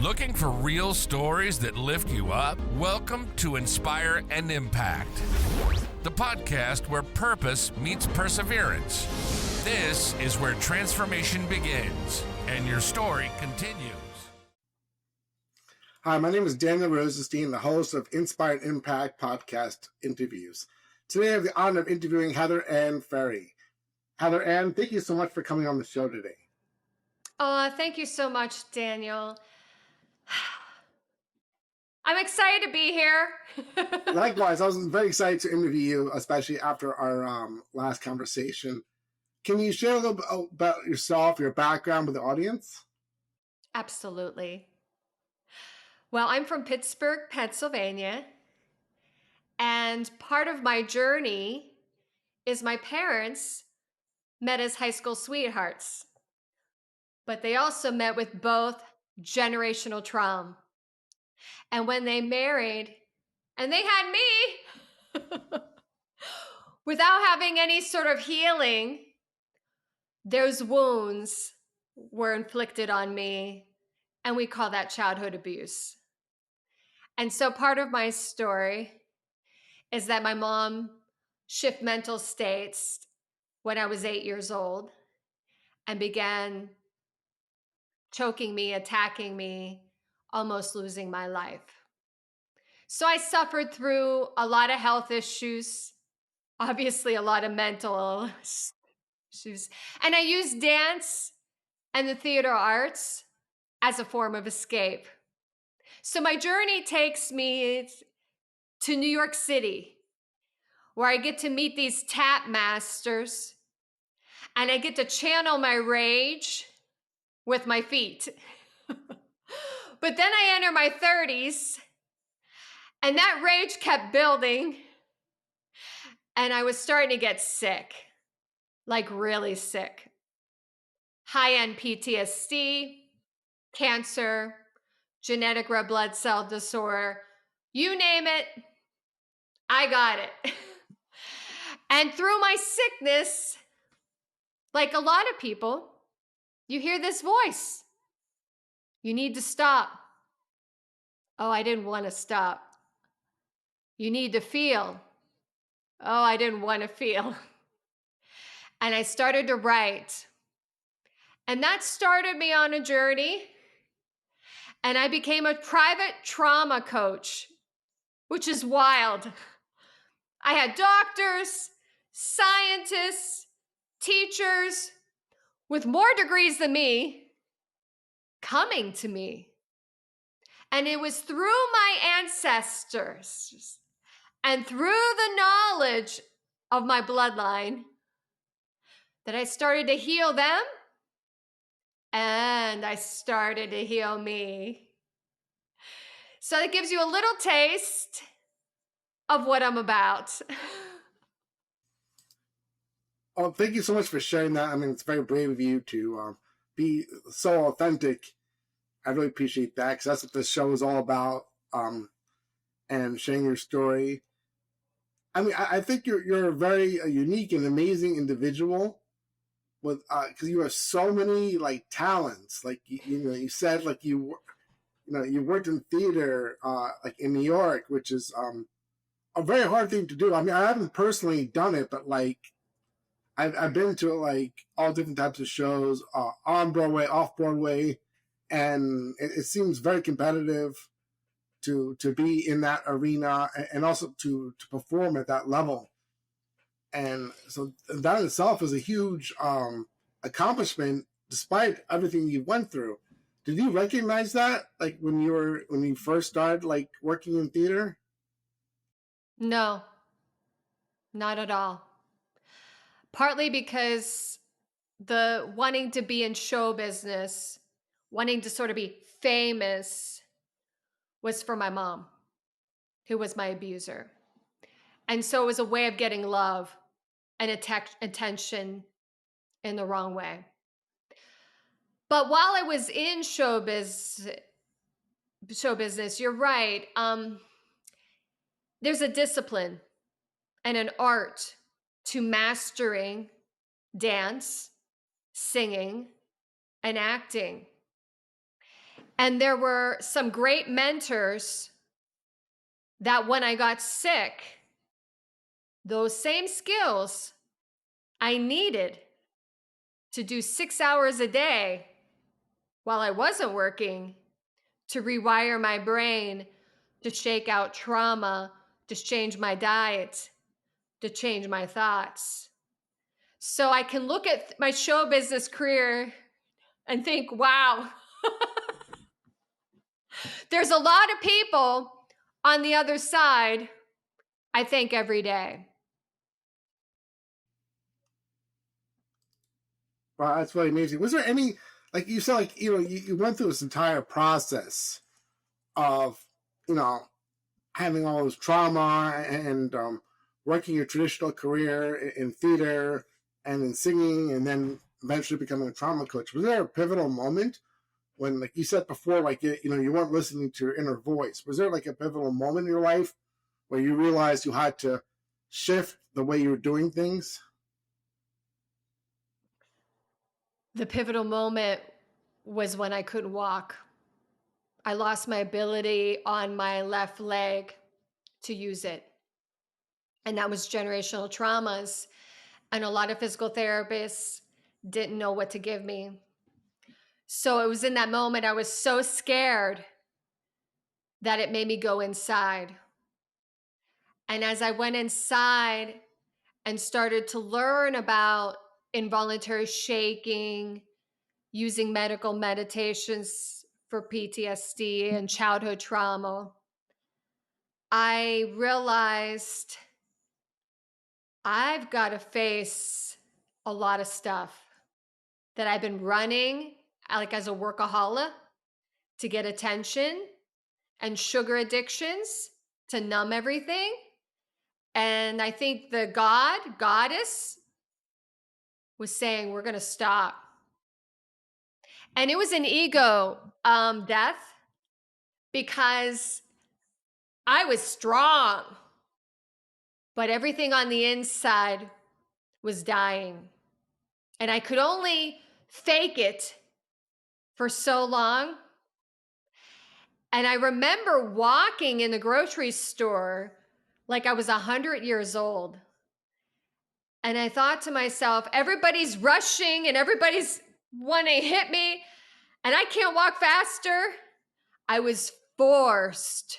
Looking for real stories that lift you up? Welcome to Inspire and Impact, the podcast where purpose meets perseverance. This is where transformation begins and your story continues. Hi, my name is Daniel Rosenstein, the host of Inspire and Impact podcast interviews. Today I have the honor of interviewing Heather Ann Ferri. Heather Ann, thank you so much for coming on the show today. Thank you so much, Daniel. I'm excited to be here. Likewise, I was very excited to interview you, especially after our last conversation. Can you share a little bit about yourself, your background with the audience? Absolutely. Well, I'm from Pittsburgh, Pennsylvania, and part of my journey is my parents met as high school sweethearts, but they also met with both generational trauma. And when they married, and they had me, without having any sort of healing, those wounds were inflicted on me, and we call that childhood abuse. And so part of my story is that my mom shifted mental states when I was 8 years old and began choking me, attacking me, almost losing my life. So I suffered through a lot of health issues, obviously a lot of mental issues. And I used dance and the theater arts as a form of escape. So my journey takes me to New York City, where I get to meet these tap masters and I get to channel my rage with my feet. But then I enter my 30s and that rage kept building and I was starting to get sick, like really sick. High-end PTSD, cancer, genetic red blood cell disorder, you name it, I got it. And through my sickness, like a lot of people, you hear this voice. You need to stop. Oh, I didn't want to stop. You need to feel. Oh, I didn't want to feel. And I started to write. And that started me on a journey. And I became a private trauma coach, which is wild. I had doctors, scientists, teachers with more degrees than me coming to me. And it was through my ancestors and through the knowledge of my bloodline that I started to heal them and I started to heal me. So that gives you a little taste of what I'm about. Oh, thank you so much for sharing that. I mean, it's very brave of you to be so authentic. I really appreciate that because that's what this show is all about, and sharing your story. I mean, I think you're a very unique and amazing individual with because you have so many like talents. Like you said like you worked in theater like in New York, which is a very hard thing to do. I mean, I haven't personally done it, but like I've been to like all different types of shows on Broadway, off Broadway. And it seems very competitive to be in that arena and also to perform at that level. And so that in itself is a huge accomplishment, despite everything you went through. Did you recognize that, like when you first started like working in theater? No, not at all. Partly because the wanting to be in show business, wanting to sort of be famous was for my mom, who was my abuser. And so it was a way of getting love and attention in the wrong way. But while I was in show business, you're right. There's a discipline and an art to mastering dance, singing, and acting. And there were some great mentors that when I got sick, those same skills I needed to do 6 hours a day while I wasn't working to rewire my brain, to shake out trauma, to change my diet, to change my thoughts. So I can look at my show business career and think, wow, there's a lot of people on the other side I thank every day. Wow, that's really amazing. Was there any, like you said, like, you went through this entire process of, having all this trauma and working your traditional career in theater and in singing, and then eventually becoming a trauma coach. Was there a pivotal moment when, like you said before, like, you weren't listening to your inner voice? Was there like a pivotal moment in your life where you realized you had to shift the way you were doing things? The pivotal moment was when I couldn't walk. I lost my ability on my left leg to use it. And that was generational traumas. And a lot of physical therapists didn't know what to give me. So it was in that moment I was so scared that it made me go inside. And as I went inside and started to learn about involuntary shaking, using medical meditations for PTSD and childhood trauma, I realized I've got to face a lot of stuff that I've been running like as a workaholic to get attention, and sugar addictions to numb everything. And I think the goddess was saying, we're going to stop. And it was an ego death because I was strong, but everything on the inside was dying. And I could only fake it for so long. And I remember walking in the grocery store like I was 100 years old. And I thought to myself, everybody's rushing and everybody's wanting to hit me, and I can't walk faster. I was forced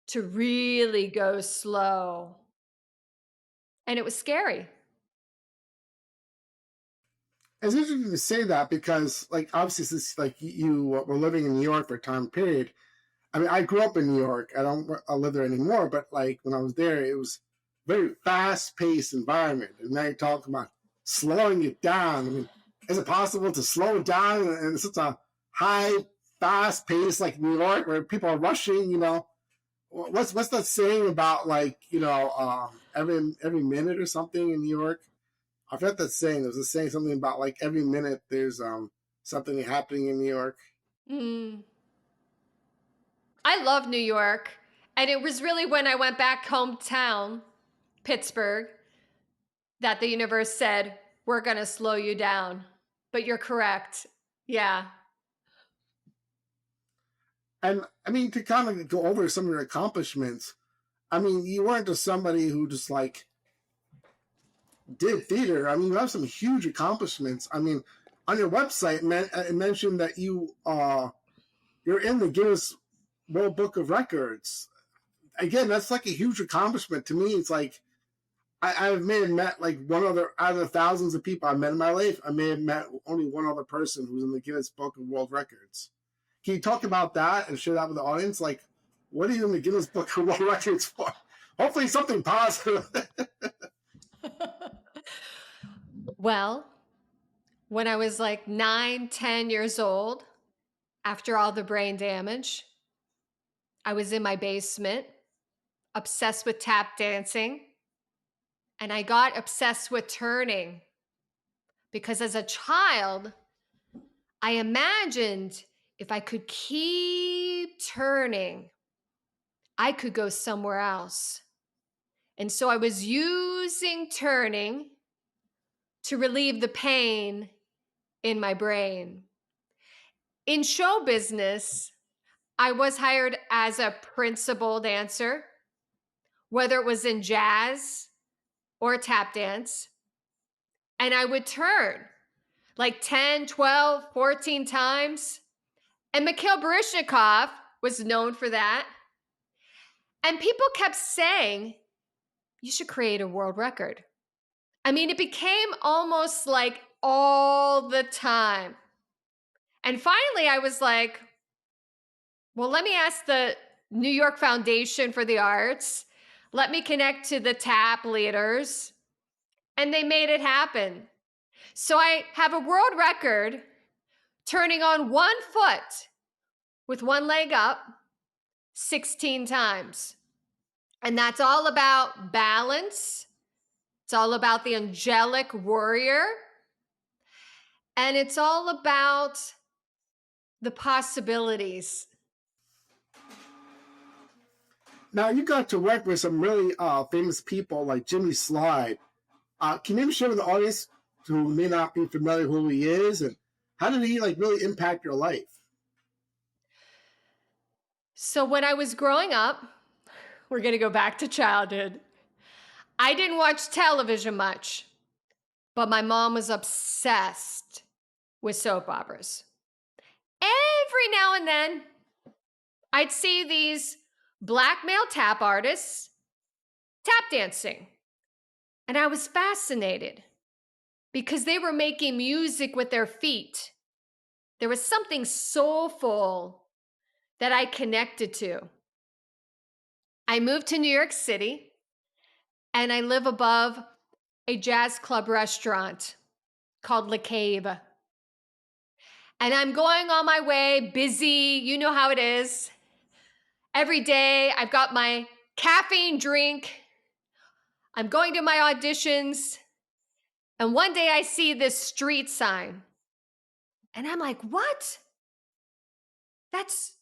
to really go slow. And it was scary. It's interesting to say that because, like, obviously, since like you were living in New York for a time period. I mean, I grew up in New York. I live there anymore, but like when I was there, it was a very fast-paced environment. And now you're talking about slowing it down. I mean, is it possible to slow it down in such a high, fast pace like New York, where people are rushing? What's that saying about, like, every minute or something in New York? I forgot that saying. There was a saying something about like every minute there's something happening in New York. Mm. I love New York. And it was really when I went back hometown, Pittsburgh, that the universe said, we're going to slow you down. But you're correct. Yeah. And I mean, to kind of go over some of your accomplishments, I mean, you weren't just somebody who just like did theater. I mean, you have some huge accomplishments. I mean, on your website, it mentioned that you're in the Guinness World Book of Records. Again, that's like a huge accomplishment to me. It's like I may have met like one other out of the thousands of people I met in my life. I may have met only one other person who's in the Guinness Book of World Records. Can you talk about that and share that with the audience? Like, what are you in the Guinness Book of World Records for? Hopefully something positive. Well, when I was like 9, 10 years old, after all the brain damage, I was in my basement, obsessed with tap dancing, and I got obsessed with turning because as a child, I imagined if I could keep turning, I could go somewhere else. And so I was using turning to relieve the pain in my brain. In show business, I was hired as a principal dancer, whether it was in jazz or tap dance. And I would turn like 10, 12, 14 times. And Mikhail Baryshnikov was known for that. And people kept saying, you should create a world record. I mean, it became almost like all the time. And finally, I was like, well, let me ask the New York Foundation for the Arts. Let me connect to the TAP leaders. And they made it happen. So I have a world record turning on one foot with one leg up 16 times. And that's all about balance. It's all about the angelic warrior. And it's all about the possibilities. Now, you got to work with some really famous people like Jimmy Slyde. Can you share with the audience who may not be familiar who he is, and how did he really impact your life? So when I was growing up, we're going to go back to childhood. I didn't watch television much, but my mom was obsessed with soap operas. Every now and then, I'd see these black male tap artists tap dancing. And I was fascinated because they were making music with their feet. There was something soulful that I connected to. I moved to New York City and I live above a jazz club restaurant called Le Cave. And I'm going on my way, busy, you know how it is. Every day I've got my caffeine drink. I'm going to my auditions. And one day I see this street sign. And I'm like, what? That's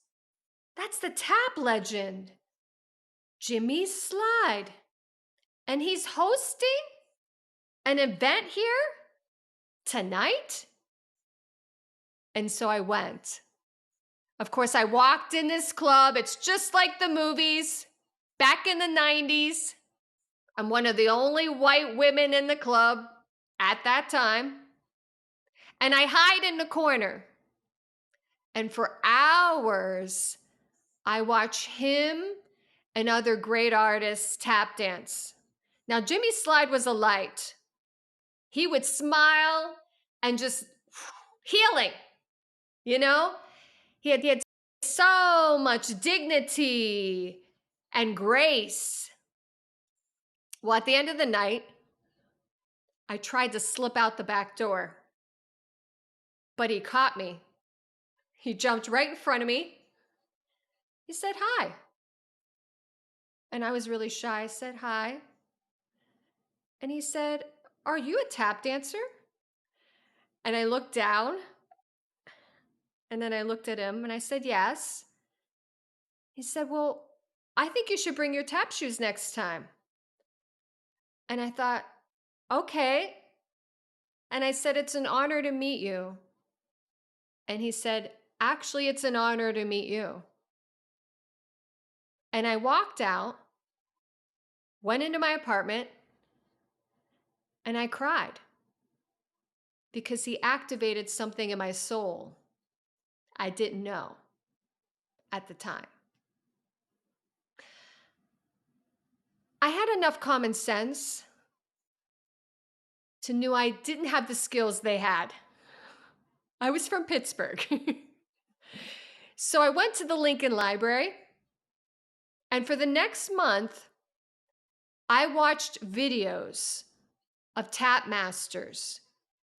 the tap legend, Jimmy Slyde. And he's hosting an event here tonight? And so I went. Of course, I walked in this club. It's just like the movies back in the 90s. I'm one of the only white women in the club at that time. And I hide in the corner. And for hours, I watch him and other great artists tap dance. Now, Jimmy Slyde was a light. He would smile and just healing, you know? He had so much dignity and grace. Well, at the end of the night, I tried to slip out the back door, but he caught me. He jumped right in front of me. He said, hi. And I was really shy. I said, hi. And he said, are you a tap dancer? And I looked down and then I looked at him and I said, yes. He said, well, I think you should bring your tap shoes next time. And I thought, okay. And I said, it's an honor to meet you. And he said, actually, it's an honor to meet you. And I walked out, went into my apartment, and I cried because he activated something in my soul I didn't know at the time. I had enough common sense to know I didn't have the skills they had. I was from Pittsburgh. So I went to the Lincoln Library, and for the next month, I watched videos of tap masters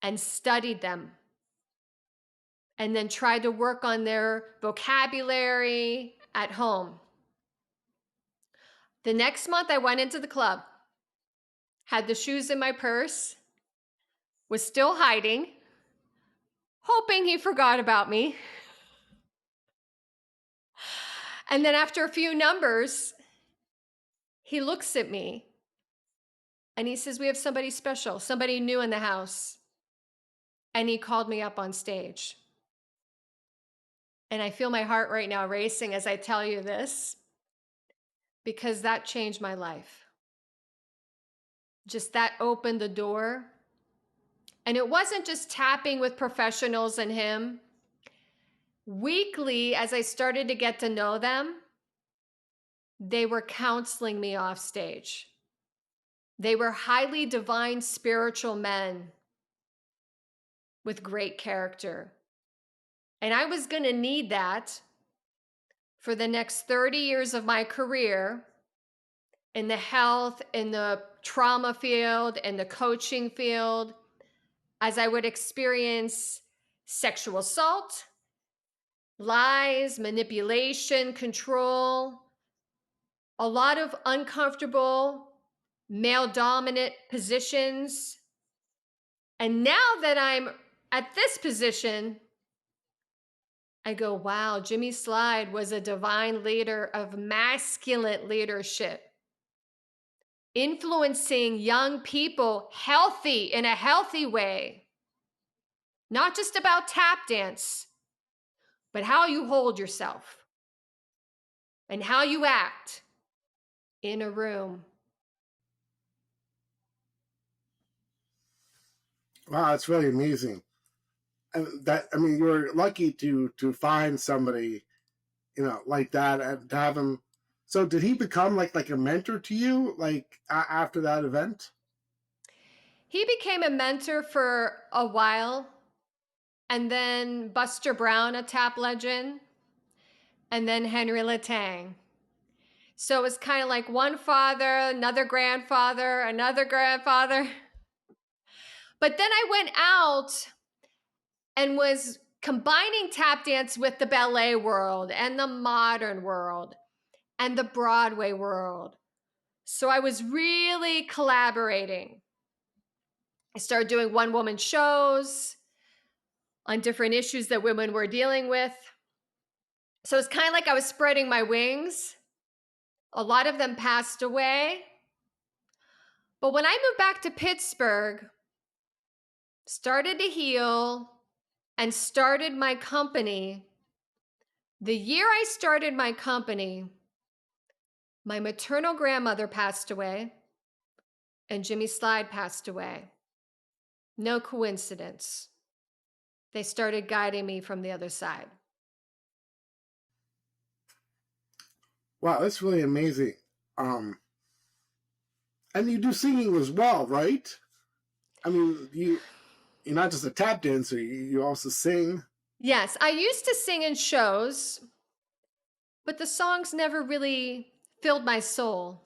and studied them, and then tried to work on their vocabulary at home. The next month, I went into the club, had the shoes in my purse, was still hiding, hoping he forgot about me. And then after a few numbers, he looks at me and he says, we have somebody special, somebody new in the house. And he called me up on stage. And I feel my heart right now racing as I tell you this because that changed my life. Just that opened the door. And it wasn't just tapping with professionals and him. Weekly, as I started to get to know them, they were counseling me off stage. They were highly divine spiritual men with great character. And I was going to need that for the next 30 years of my career in the health, in the trauma field, in the coaching field, as I would experience sexual assault, lies, manipulation, control, a lot of uncomfortable male dominant positions. And now that I'm at this position, I go, wow, Jimmy Slyde was a divine leader of masculine leadership, influencing young people in a healthy way, not just about tap dance, but how you hold yourself and how you act in a room. Wow, it's really amazing. And that, I mean, you're lucky to find somebody, like that, and to have him. So did he become like a mentor to you, like after that event? He became a mentor for a while, and then Buster Brown, a tap legend, and then Henry Latang. So it was kind of like one father, another grandfather, another grandfather. But then I went out and was combining tap dance with the ballet world and the modern world and the Broadway world. So I was really collaborating. I started doing one-woman shows on different issues that women were dealing with. So it's kind of like I was spreading my wings. A lot of them passed away. But when I moved back to Pittsburgh, started to heal, and started my company, the year I started my company, my maternal grandmother passed away and Jimmy Slyde passed away. No coincidence. They started guiding me from the other side. Wow, that's really amazing. And you do singing as well, right? I mean, you're not just a tap dancer; you also sing. Yes, I used to sing in shows, but the songs never really filled my soul.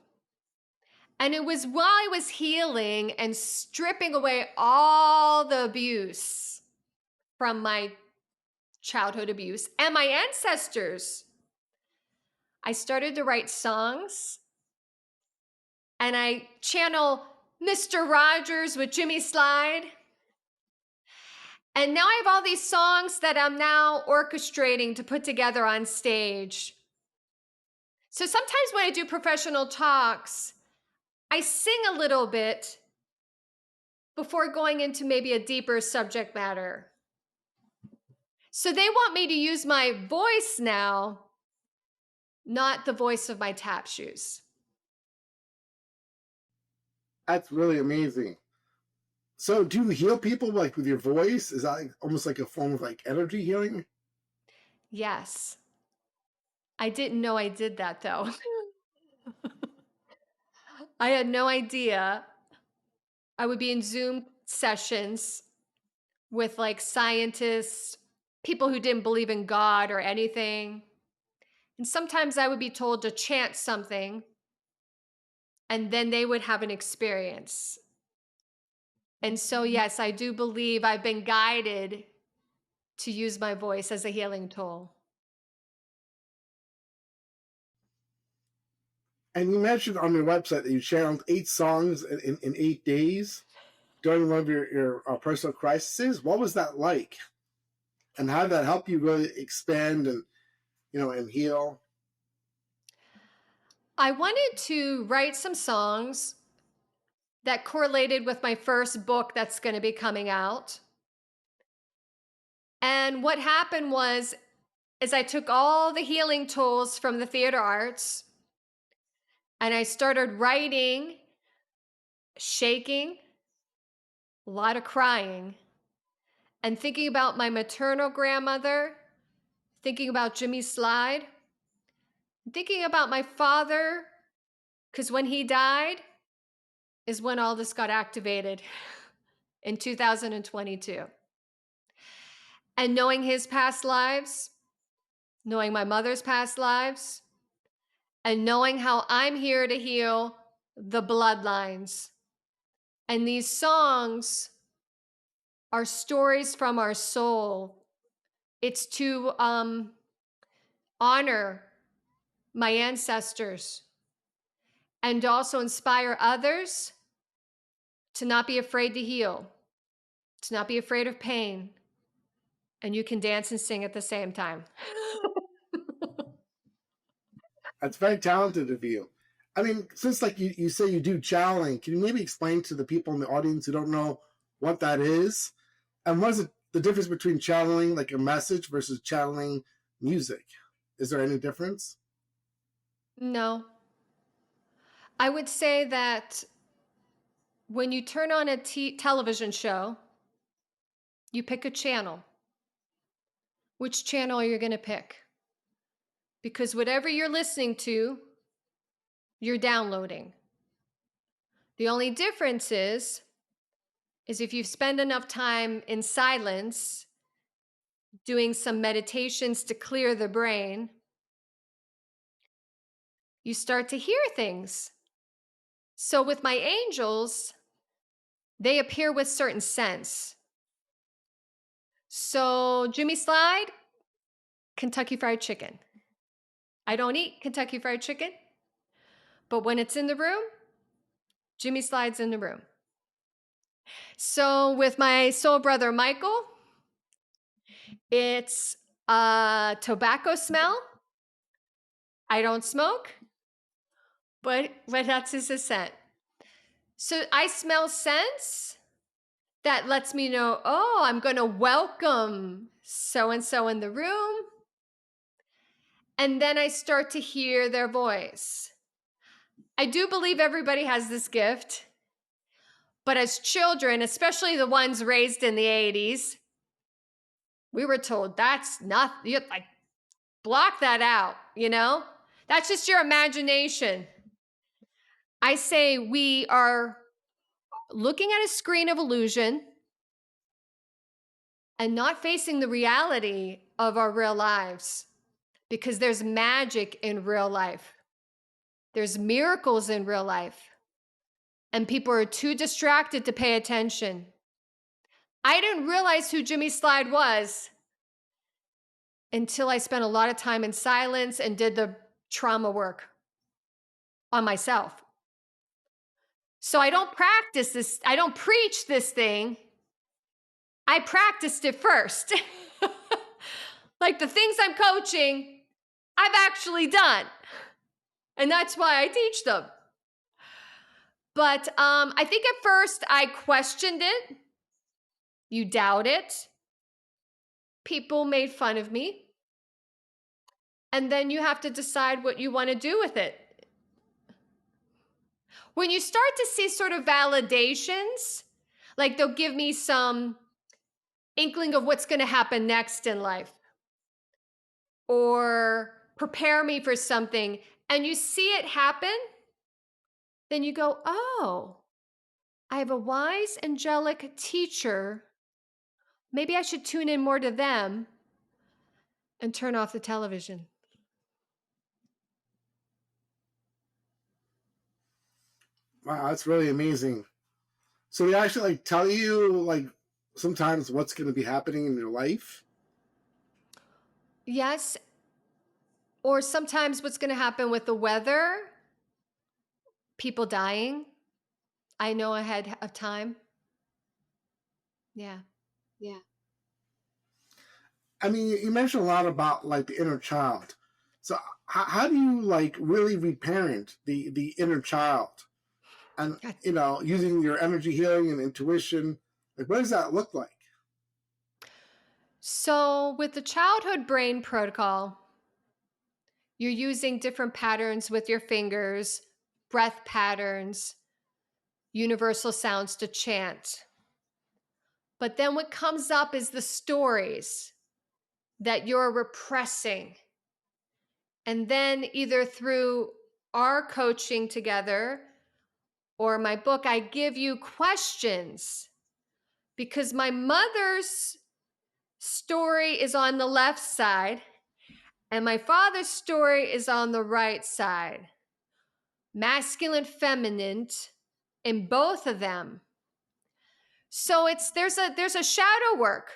And it was while I was healing and stripping away all the abuse from my childhood abuse and my ancestors, I started to write songs, and I channel Mr. Rogers with Jimmy Slyde. And now I have all these songs that I'm now orchestrating to put together on stage. So sometimes when I do professional talks, I sing a little bit before going into maybe a deeper subject matter. So they want me to use my voice now, not the voice of my tap shoes. That's really amazing. So, do you heal people like with your voice? Is that almost like a form of like energy healing? Yes. I didn't know I did that though. I had no idea. I would be in Zoom sessions with like scientists, people who didn't believe in God or anything. And sometimes I would be told to chant something, and then they would have an experience. And so, yes, I do believe I've been guided to use my voice as a healing tool. And you mentioned on your website that you channeled 8 songs in 8 days during one of your personal crises. What was that like? And how did that help you really expand and heal? I wanted to write some songs that correlated with my first book that's going to be coming out. And what happened was, is I took all the healing tools from the theater arts and I started writing, shaking, a lot of crying, and thinking about my maternal grandmother, thinking about Jimmy Slyde, thinking about my father, because when he died is when all this got activated in 2022. And knowing his past lives, knowing my mother's past lives, and knowing how I'm here to heal the bloodlines. And these songs are stories from our soul. It's to honor my ancestors and also inspire others to not be afraid to heal, to not be afraid of pain. And you can dance and sing at the same time. That's very talented of you. I mean, since like you say you do channeling, can you maybe explain to the people in the audience who don't know what that is? And what is it, the difference between channeling like a message versus channeling music? Is there any difference? No. I would say that when you turn on a television show, you pick a channel. Which channel are you going to pick? Because whatever you're listening to, you're downloading. The only difference is if you spend enough time in silence, doing some meditations to clear the brain, you start to hear things. So with my angels, they appear with certain sense. So Jimmy Slyde, Kentucky Fried Chicken. I don't eat Kentucky Fried Chicken, but when it's in the room, Jimmy Slyde's in the room. So with my soul brother Michael, it's a tobacco smell. I don't smoke, but that's his scent. So I smell scents that lets me know, oh, I'm going to welcome so-and-so in the room. And then I start to hear their voice. I do believe everybody has this gift. But as children, especially the ones raised in the 80s, we were told that's not, you like, block that out, you know? That's just your imagination. I say we are looking at a screen of illusion and not facing the reality of our real lives, because there's magic in real life. There's miracles in real life. And people are too distracted to pay attention. I didn't realize who Jimmy Slyde was until I spent a lot of time in silence and did the trauma work on myself. So I don't practice this. I don't preach this thing. I practiced it first. Like the things I'm coaching, I've actually done. And that's why I teach them. But I think at first I questioned it. You doubt it. People made fun of me. And then you have to decide what you want to do with it. When you start to see sort of validations, like they'll give me some inkling of what's going to happen next in life, or prepare me for something, and you see it happen, then you go, oh, I have a wise angelic teacher. Maybe I should tune in more to them and turn off the television. Wow, that's really amazing. So they actually like tell you like sometimes what's going to be happening in your life? Yes. Or sometimes what's going to happen with the weather, people dying. I know ahead of time. Yeah. Yeah. I mean, you mentioned a lot about like the inner child. So how do you like really reparent the inner child? And, you know, using your energy healing and intuition, like what does that look like? So, with the childhood brain protocol, you're using different patterns with your fingers, breath patterns, universal sounds to chant. But then what comes up is the stories that you're repressing. And then either through our coaching together or my book, I give you questions because my mother's story is on the left side and my father's story is on the right side. Masculine, feminine in both of them. So there's a shadow work,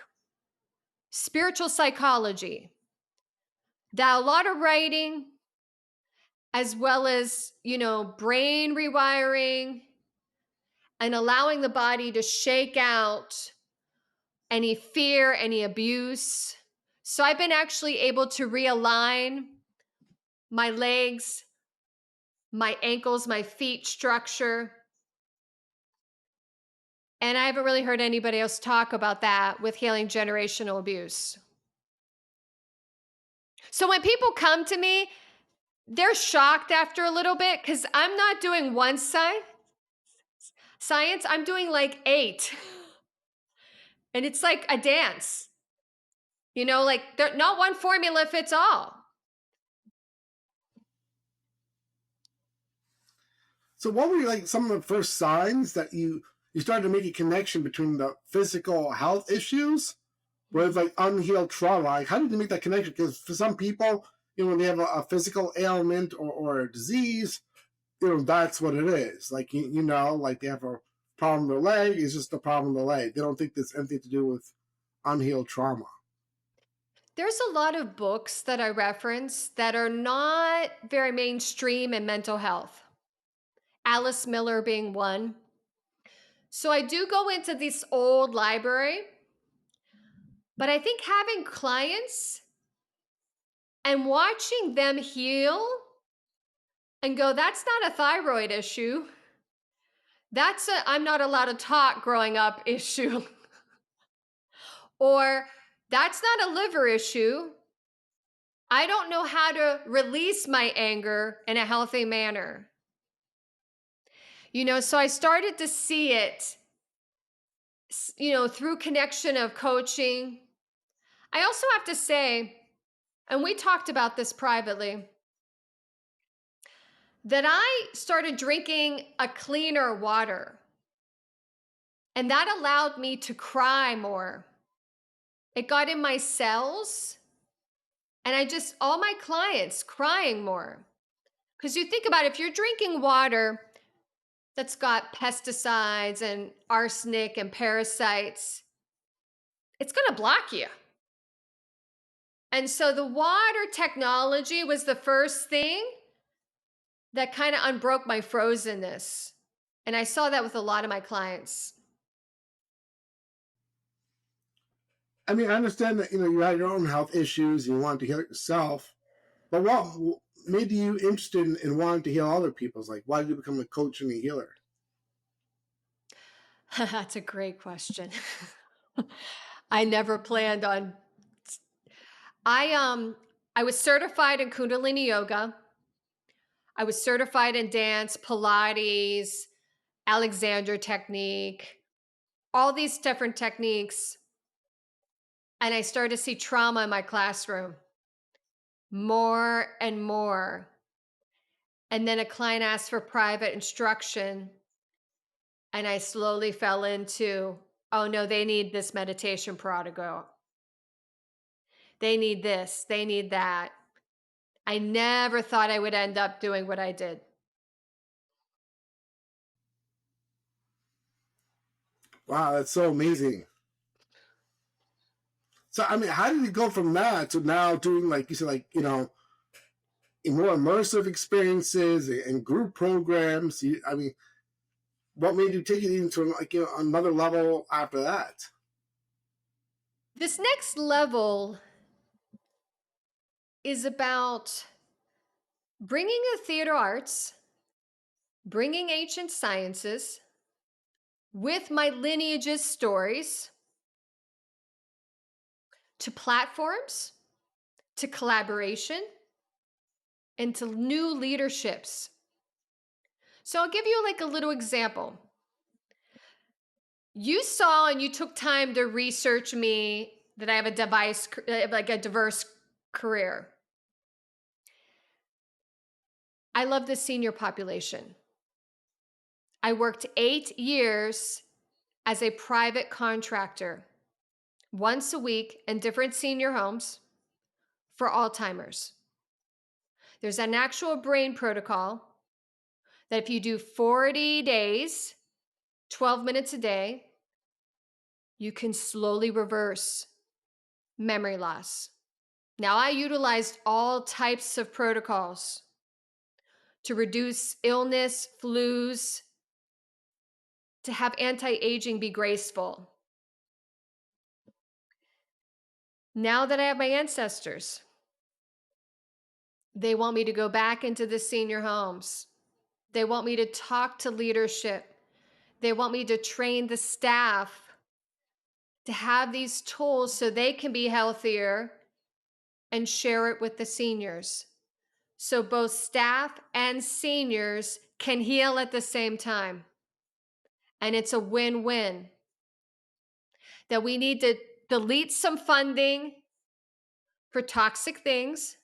spiritual psychology, that a lot of writing as well as, brain rewiring and allowing the body to shake out any fear, any abuse. So I've been actually able to realign my legs, my ankles, my feet structure. And I haven't really heard anybody else talk about that with healing generational abuse. So when people come to me, they're shocked after a little bit because I'm not doing one side science, I'm doing like 8. And it's like a dance. Like not one formula fits all. So what were like some of the first signs that you started to make a connection between the physical health issues with like unhealed trauma? Like, how did you make that connection? Because for some people, when they have a physical ailment or a disease, that's what it is. Like, like they have a problem with their leg, it's just a problem with the leg. They don't think there's anything to do with unhealed trauma. There's a lot of books that I reference that are not very mainstream in mental health. Alice Miller being one. So I do go into this old library, but I think having clients and watching them heal and go, that's not a thyroid issue. That's a I'm not allowed to talk growing up issue. Or that's not a liver issue. I don't know how to release my anger in a healthy manner. So I started to see it, through connection of coaching. I also have to say, and we talked about this privately, that I started drinking a cleaner water. And that allowed me to cry more. It got in my cells. And all my clients crying more. Because you think about it, if you're drinking water that's got pesticides and arsenic and parasites, it's going to block you. And so the water technology was the first thing that kind of unbroke my frozenness. And I saw that with a lot of my clients. I mean, I understand that you had your own health issues and you wanted to heal it yourself, but what made you interested in wanting to heal other people's? Like, why did you become a coach and a healer? That's a great question. I never planned on. I was certified in Kundalini yoga. I was certified in dance, Pilates, Alexander technique, all these different techniques. And I started to see trauma in my classroom more and more. And then a client asked for private instruction. And I slowly fell into, oh no, they need this meditation protocol. They need this, they need that. I never thought I would end up doing what I did. Wow, that's so amazing. So, I mean, how did you go from that to now doing, like you said, like, more immersive experiences and group programs? I mean, what made you take it into like another level after that? This next level is about bringing the theater arts, bringing ancient sciences with my lineage's stories to platforms, to collaboration, and to new leaderships. So I'll give you like a little example. You saw and you took time to research me that I have a diverse career. I love the senior population. I worked 8 years as a private contractor, once a week in different senior homes for Alzheimer's. There's an actual brain protocol that if you do 40 days, 12 minutes a day, you can slowly reverse memory loss. Now, I utilized all types of protocols to reduce illness, flus, to have anti-aging be graceful. Now that I have my ancestors, they want me to go back into the senior homes. They want me to talk to leadership. They want me to train the staff to have these tools so they can be healthier and share it with the seniors. So both staff and seniors can heal at the same time. And it's a win-win. That we need to delete some funding for toxic things,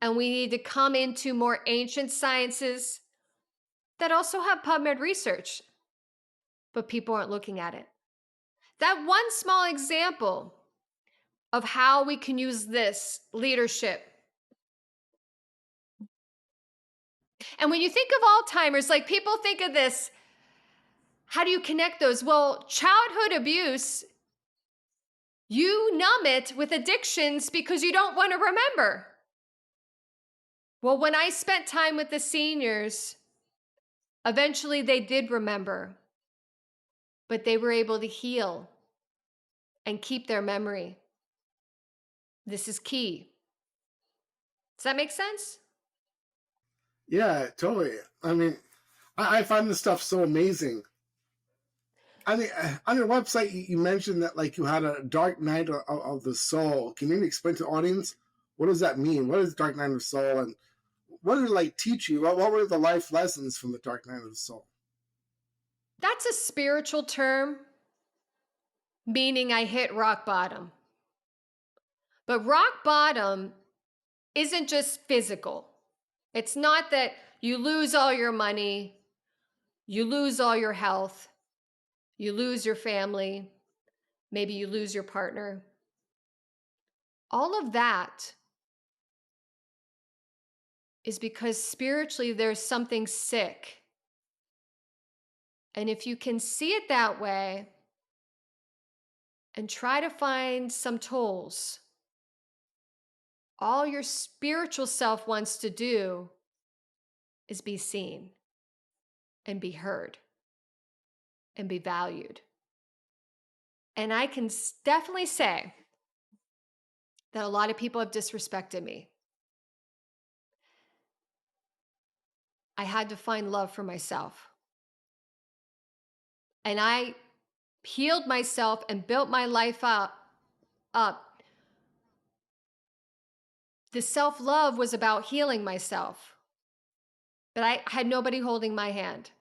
and we need to come into more ancient sciences that also have PubMed research, but people aren't looking at it. That one small example of how we can use this leadership. And when you think of Alzheimer's, like people think of this, how do you connect those? Well, childhood abuse, you numb it with addictions because you don't want to remember. Well, when I spent time with the seniors, eventually they did remember, but they were able to heal and keep their memory. This is key. Does that make sense? Yeah, totally. I mean, I find this stuff so amazing. I mean, on your website, you mentioned that like you had a dark night of the soul. Can you explain to the audience what does that mean? What is dark night of the soul, and what did it like teach you? What were the life lessons from the dark night of the soul? That's a spiritual term, meaning I hit rock bottom. But rock bottom isn't just physical. It's not that you lose all your money, you lose all your health, you lose your family, maybe you lose your partner. All of that is because spiritually there's something sick. And if you can see it that way and try to find some tools, all your spiritual self wants to do is be seen and be heard and be valued. And I can definitely say that a lot of people have disrespected me. I had to find love for myself. And I healed myself and built my life up. The self-love was about healing myself. But I had nobody holding my hand.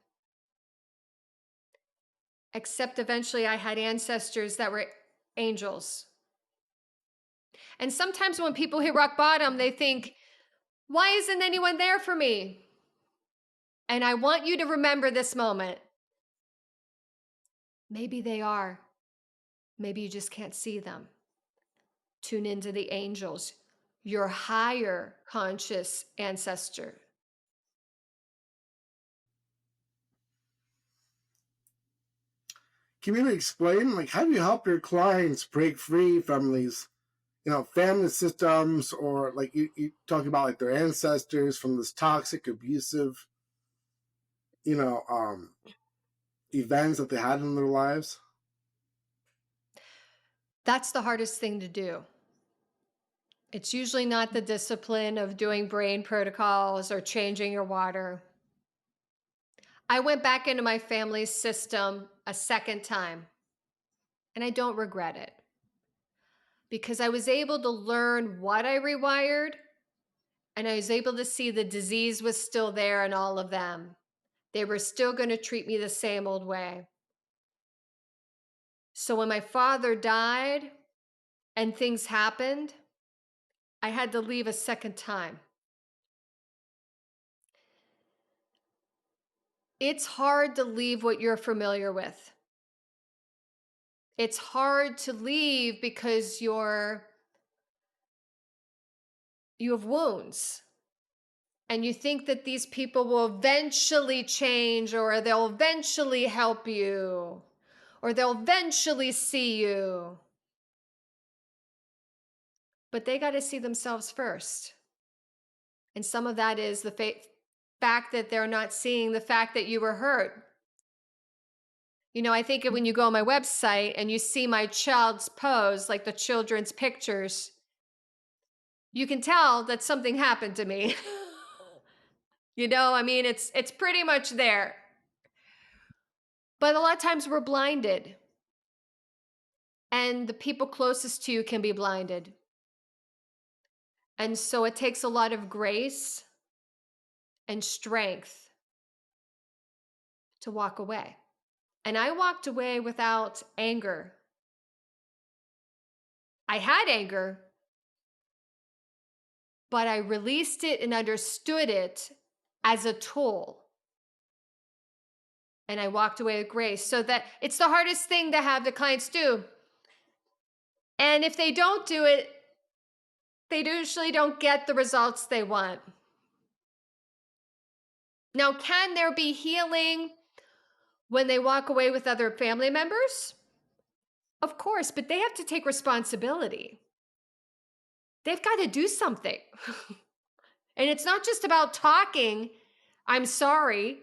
Except eventually I had ancestors that were angels. And sometimes when people hit rock bottom, they think, why isn't anyone there for me? And I want you to remember this moment. Maybe they are. Maybe you just can't see them. Tune into the angels, your higher conscious ancestor. Can you explain like how do you help your clients break free from these, family systems, or like you talk about like their ancestors from this toxic, abusive, you know, um, events that they had in their lives? That's the hardest thing to do. It's usually not the discipline of doing brain protocols or changing your water. I went back into my family's system a second time, and I don't regret it. because I was able to learn what I rewired, and I was able to see the disease was still there in all of them. They were still going to treat me the same old way. So when my father died and things happened, I had to leave a second time. It's hard to leave what you're familiar with. It's hard to leave because you have wounds. And you think that these people will eventually change, or they'll eventually help you, or they'll eventually see you. But they got to see themselves first. And some of that is the fact that they're not seeing the fact that you were hurt. You know, I think when you go on my website and you see my child's pose, like the children's pictures, you can tell that something happened to me. You know, I mean, it's pretty much there. But a lot of times we're blinded. And the people closest to you can be blinded. And so it takes a lot of grace and strength to walk away. And I walked away without anger. I had anger, but I released it and understood it as a tool. And I walked away with grace. So that it's the hardest thing to have the clients do. And if they don't do it, they usually don't get the results they want. Now, can there be healing when they walk away with other family members? Of course, but they have to take responsibility. They've got to do something. And it's not just about talking, I'm sorry,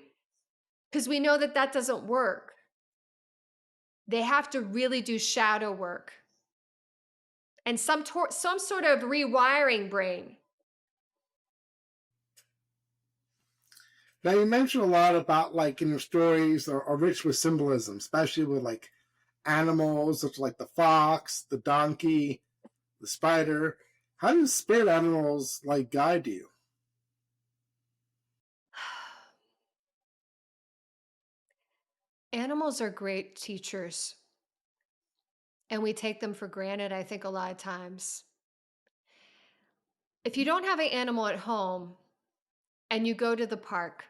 because we know that that doesn't work. They have to really do shadow work and some sort of rewiring brain. Now, you mentioned a lot about, like, in your stories are rich with symbolism, especially with, like, animals, such like the fox, the donkey, the spider. How do spirit animals, like, guide you? Animals are great teachers, and we take them for granted, I think, a lot of times. If you don't have an animal at home and you go to the park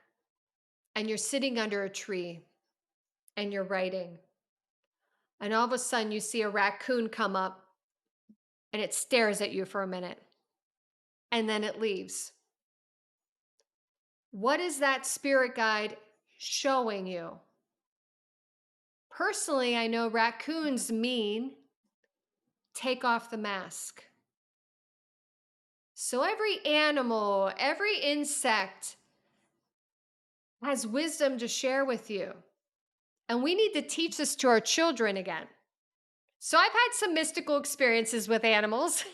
and you're sitting under a tree and you're writing, and all of a sudden you see a raccoon come up and it stares at you for a minute and then it leaves. What is that spirit guide showing you? Personally, I know raccoons mean take off the mask. So every animal, every insect has wisdom to share with you. And we need to teach this to our children again. So I've had some mystical experiences with animals.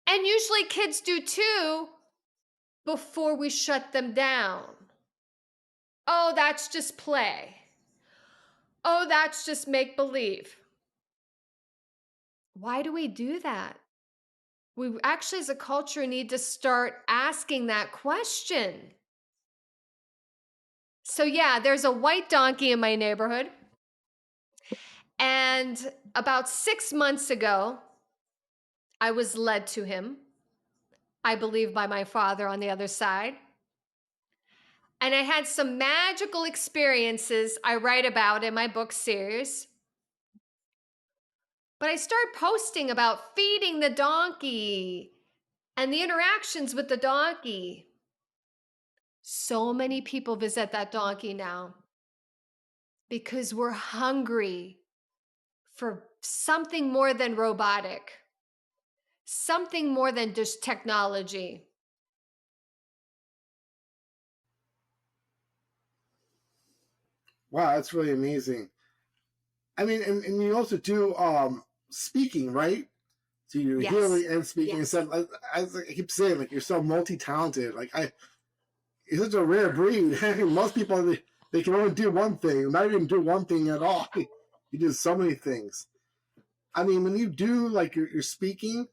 And usually kids do too before we shut them down. Oh, that's just play. Oh, that's just make believe. Why do we do that? We actually, as a culture, need to start asking that question. So yeah, there's a white donkey in my neighborhood. And about 6 months ago, I was led to him, I believe by my father on the other side. And I had some magical experiences I write about in my book series. But I started posting about feeding the donkey and the interactions with the donkey. So many people visit that donkey now because we're hungry for something more than robotic, something more than just technology. Wow, that's really amazing. I mean, and you also do speaking, right? So you're Yes. hearing and speaking. Yes. And so, as I keep saying, like, you're so multi-talented. Like, you're such a rare breed. Most people, they can only do one thing, not even do one thing at all. You do so many things. I mean, when you do like your speaking,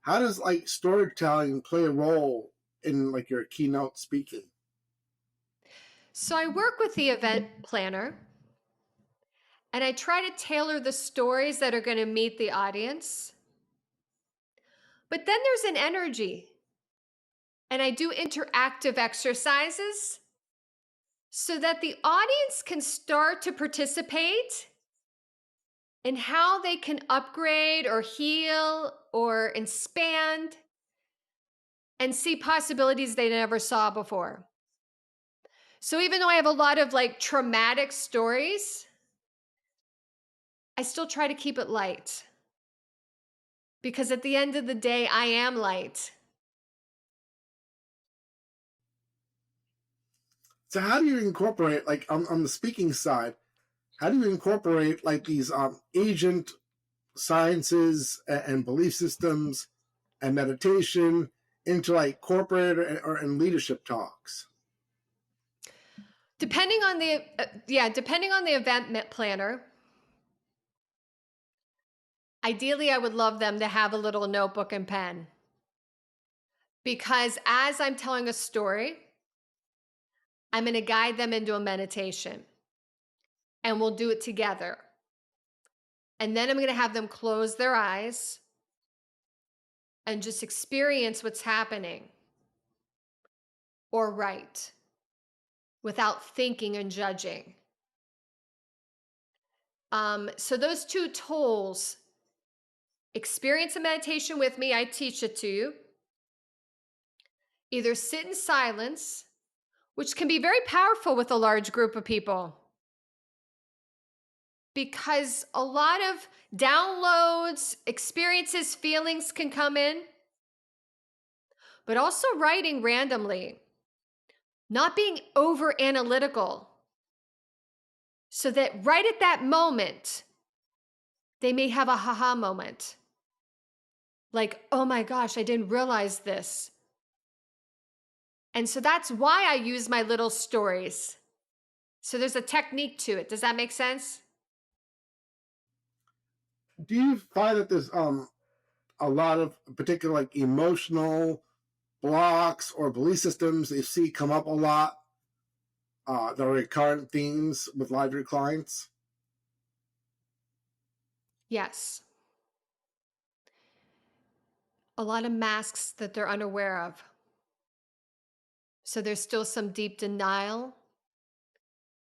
how does like storytelling play a role in like your keynote speaking? So I work with the event planner and I try to tailor the stories that are going to meet the audience. But then there's an energy, and I do interactive exercises so that the audience can start to participate in how they can upgrade or heal or expand and see possibilities they never saw before. So even though I have a lot of like traumatic stories, I still try to keep it light because at the end of the day, I am light. So how do you incorporate like on the speaking side? How do you incorporate like these agent sciences and belief systems and meditation into like corporate or in leadership talks? Depending on the event planner, ideally I would love them to have a little notebook and pen because as I'm telling a story, I'm going to guide them into a meditation and we'll do it together. And then I'm going to have them close their eyes and just experience what's happening or write without thinking and judging. So those two tools, experience a meditation with me, I teach it to you. Either sit in silence, which can be very powerful with a large group of people because a lot of downloads, experiences, feelings can come in, but also writing randomly, not being over analytical, so that right at that moment, they may have a haha moment. Like, oh my gosh, I didn't realize this. And so that's why I use my little stories. So there's a technique to it. Does that make sense? Do you find that there's a lot of particular like emotional blocks or belief systems that you see come up a lot that are recurrent themes with a lot of your clients? Yes. A lot of masks that they're unaware of. So there's still some deep denial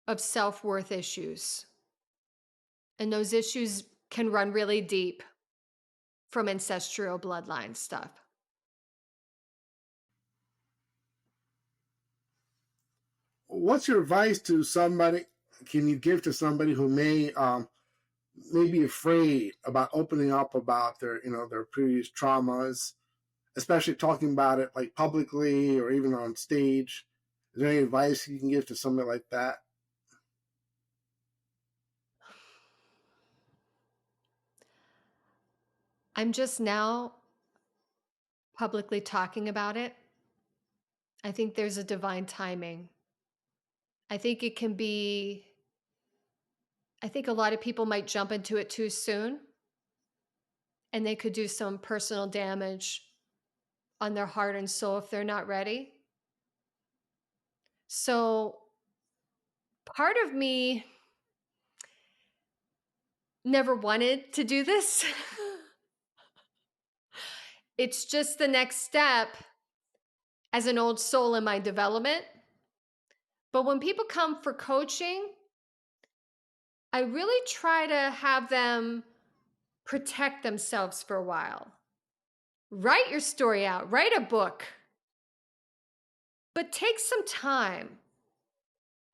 of self-worth issues. And those issues can run really deep from ancestral bloodline stuff. What's your advice to somebody? Can you give to somebody who may be afraid about opening up about their previous traumas, especially talking about it like publicly or even on stage? Is there any advice you can give to somebody like that? I'm just now publicly talking about it. I think there's a divine timing. I think it can be, I think a lot of people might jump into it too soon and they could do some personal damage on their heart and soul if they're not ready. So part of me never wanted to do this. It's just the next step as an old soul in my development. But when people come for coaching, I really try to have them protect themselves for a while. Write your story out, write a book, but take some time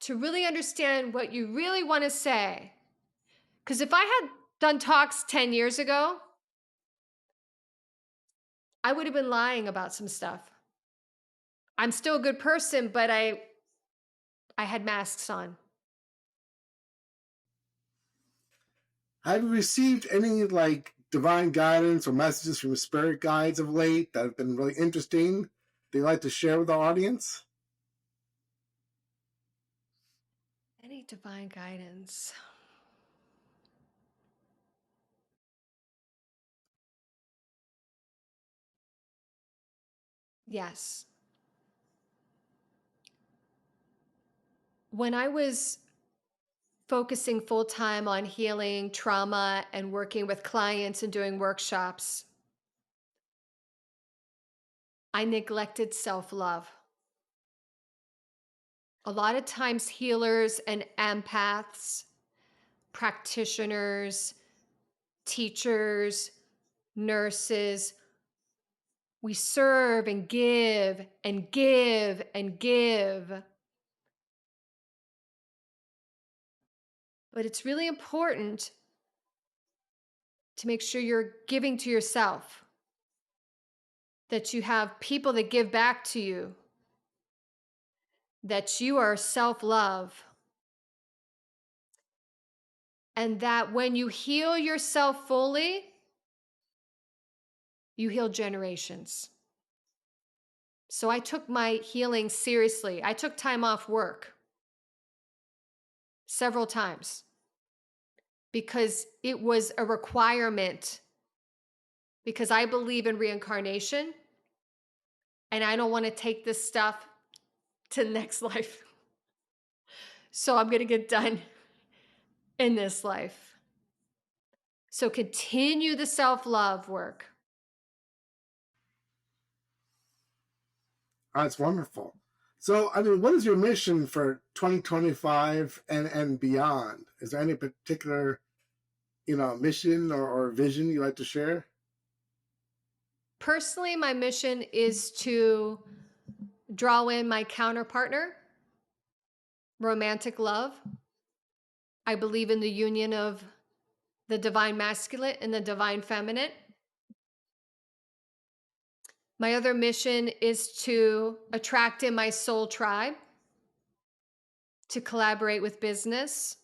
to really understand what you really want to say. Because if I had done talks 10 years ago, I would have been lying about some stuff. I'm still a good person, but I had masks on. Have you received any like divine guidance or messages from spirit guides of late that have been really interesting that you'd like to share with the audience? Any divine guidance? Yes. When I was focusing full time on healing trauma and working with clients and doing workshops, I neglected self love. A lot of times, healers and empaths, practitioners, teachers, nurses, we serve and give and give and give. But it's really important to make sure you're giving to yourself, that you have people that give back to you, that you are self love, and that when you heal yourself fully, you heal generations. So I took my healing seriously. I took time off work several times because it was a requirement, because I believe in reincarnation and I don't want to take this stuff to the next life. So I'm going to get done in this life. So continue the self-love work. That's wonderful. So, I mean, what is your mission for 2025 and beyond? Is there any particular, mission or vision you'd like to share? Personally, my mission is to draw in my counterpartner, romantic love. I believe in the union of the divine masculine and the divine feminine. My other mission is to attract in my soul tribe, to collaborate with business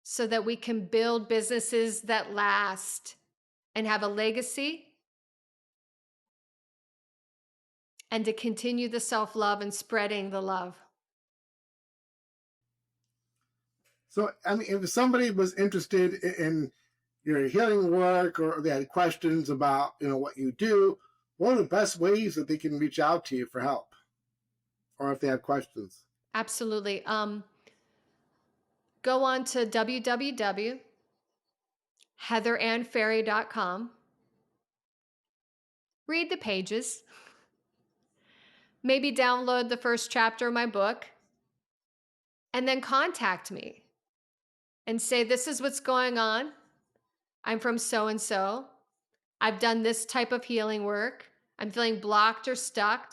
so that we can build businesses that last and have a legacy, and to continue the self-love and spreading the love. So, I mean, if somebody was interested in your healing work or they had questions about, what you do, what are the best ways that they can reach out to you for help? Or if they have questions? Absolutely. Go on to www.heatherannferri.com. Read the pages. Maybe download the first chapter of my book, and then contact me and say, this is what's going on. I'm from so-and-so. I've done this type of healing work. I'm feeling blocked or stuck.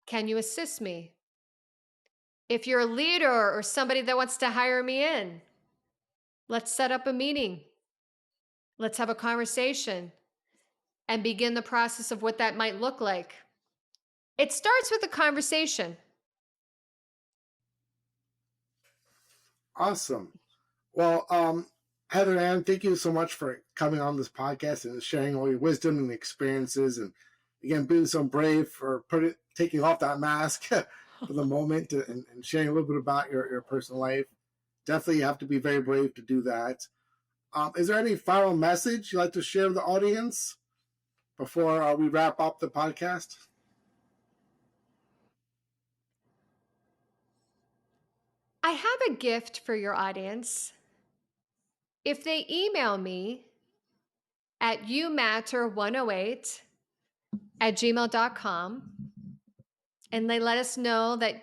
Can you assist me? If you're a leader or somebody that wants to hire me in, let's set up a meeting. Let's have a conversation and begin the process of what that might look like. It starts with a conversation. Awesome. Well, Heather Ann, thank you so much for coming on this podcast and sharing all your wisdom and experiences, and again, being so brave for taking off that mask for the moment and sharing a little bit about your personal life. Definitely, you have to be very brave to do that. Is there any final message you'd like to share with the audience before we wrap up the podcast? I have a gift for your audience. If they email me at youmatter108@gmail.com and they let us know that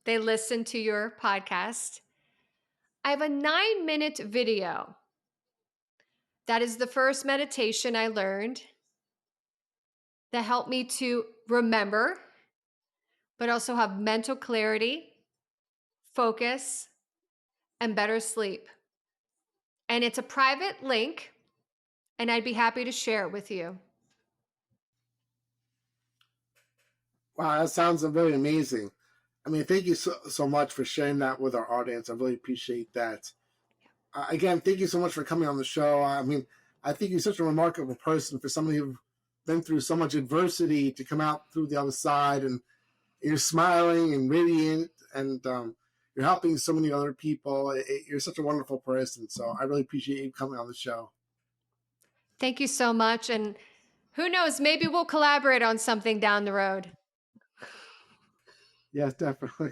they listen to your podcast, I have a 9-minute video. That is the first meditation I learned that helped me to remember, but also have mental clarity, focus, and better sleep. And it's a private link, and I'd be happy to share it with you. Wow, that sounds really amazing. I mean, thank you so much for sharing that with our audience. I really appreciate that. Again, thank you so much for coming on the show. I mean, I think you're such a remarkable person for somebody who's been through so much adversity to come out through the other side, and you're smiling and radiant, and you're helping so many other people. You're such a wonderful person. So I really appreciate you coming on the show. Thank you so much. And Who knows? Maybe we'll collaborate on something down the road. Yes, definitely.